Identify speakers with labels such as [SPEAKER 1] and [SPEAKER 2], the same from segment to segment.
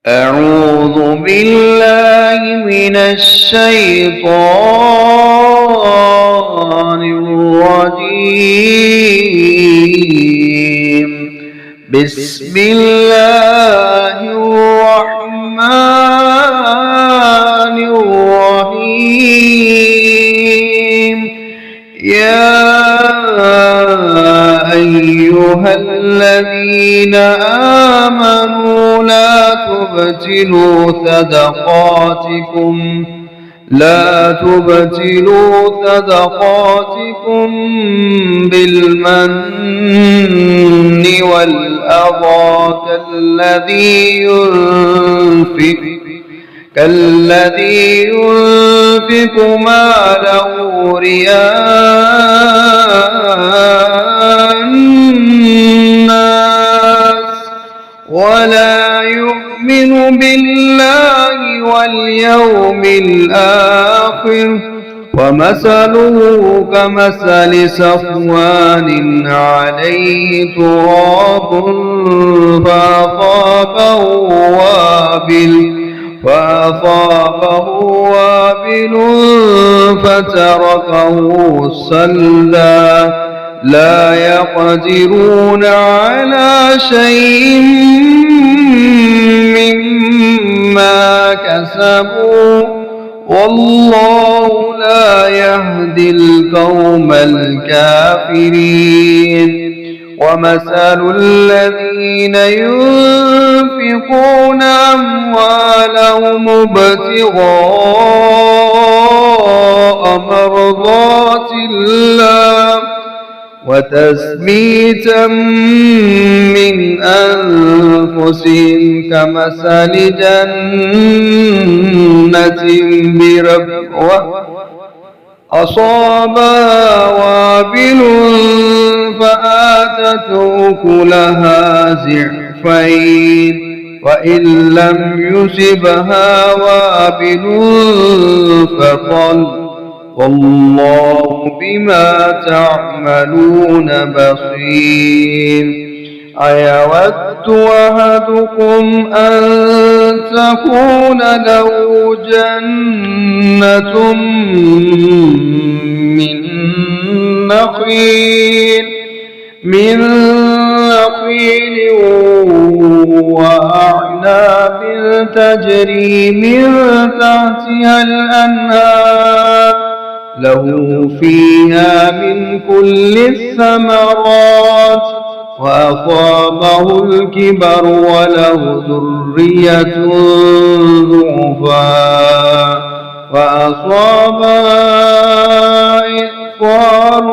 [SPEAKER 1] أعوذ بالله من الشيطان الرجيم. بسم الله الرحمن الرحيم. يا أيها الذين آمنوا لا تبتلوا صدقاتكم بالمن والأذى كالذي ينفق ماله رئاء الناس ولا يؤمن بالله واليوم الآخر، ومثله كمثل صفوان عليه تراب فأصابه وابل فتركه صلدا. لا يقدرون على شيء مما كسبوا، والله لا يهدي القوم الكافرين. ومثل الذين ينفقون أموالهم ابتغاء مرضات الله وتثبيتا من أنفسهم كمثل جنة بربوة أصابها وابل فآتت أكلها ضعفين، وإن لم يصبها وابل فطل، والله بما تعملون بصير. أيود أحدكم أن تكون له جنة من نخيل وأعناب تجري من تحتها الأنهار له فيها من كل الثمرات، وأصابه الكبر وله ذرية ضعفاء وأصابها إعصار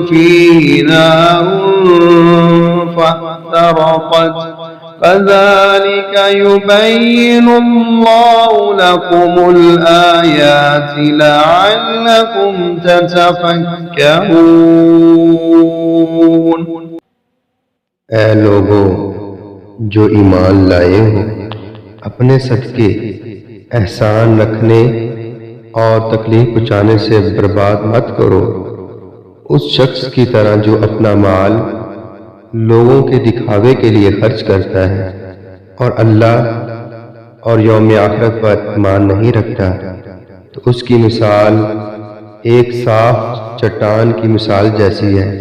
[SPEAKER 1] فيه نار فاحترقت. كذلك يبين الله لكم الآيات لعلكم تتفكرون.
[SPEAKER 2] ऐ लोगों जो ईमान लाए हो, अपने सदके एहसान रखने और तकलीफ पहुँचाने से बर्बाद मत करो उस शख्स की तरह जो अपना माल लोगों के दिखावे के लिए खर्च करता है और अल्लाह और यौम आखिरत पर ईमान नहीं रखता। तो उसकी मिसाल एक साफ चट्टान की मिसाल जैसी है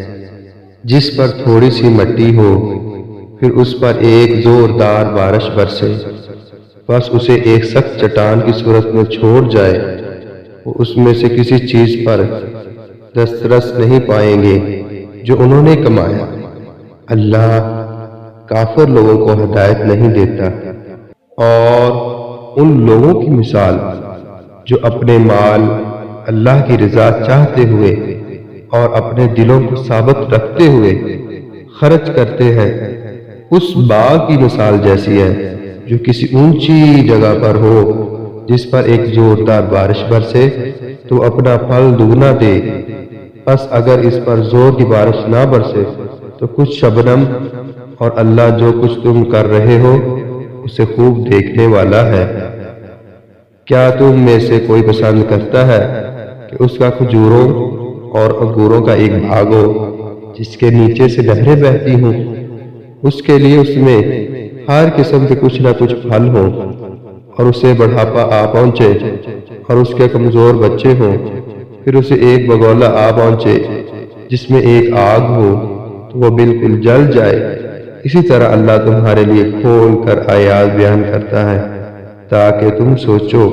[SPEAKER 2] जिस पर थोड़ी सी मिट्टी हो, फिर उस पर एक जोरदार बारिश बरसे, बस उसे एक सख्त चट्टान की सूरत में छोड़ जाए, वो उसमें से किसी चीज पर दस्तरस नहीं पाएंगे जो उन्होंने कमाया। अल्लाह काफिर लोगों को हिदायत नहीं देता। और उन लोगों की मिसाल जो अपने माल अल्लाह की रज़ा चाहते हुए और अपने दिलों को साबित रखते हुए खर्च करते हैं, उस बाग की मिसाल जैसी है जो किसी ऊंची जगह पर हो, जिस पर एक जोरदार बारिश बरसे तो अपना फल दुगना दे। बस अगर इस पर जोर की बारिश ना बरसे तो कुछ शबनम, और अल्लाह जो कुछ तुम कर रहे हो उसे खूब देखने वाला है। क्या तुम में से कोई पसंद करता है कि उसका खजूरों और अंगूरों का एक भाग हो जिसके नीचे से नहरें बहती हों, उसके लिए उसमें ہر قسم کے کچھ نہ کچھ پھل ہوں اور اسے بڑھاپا آ پہنچے اور اس کے کمزور بچے ہوں، پھر اسے ایک بگولا آ پہنچے جس میں ایک آگ ہو تو وہ بالکل جل جائے، اسی طرح اللہ تمہارے لیے کھول کر آیات بیان کرتا ہے تاکہ تم سوچو۔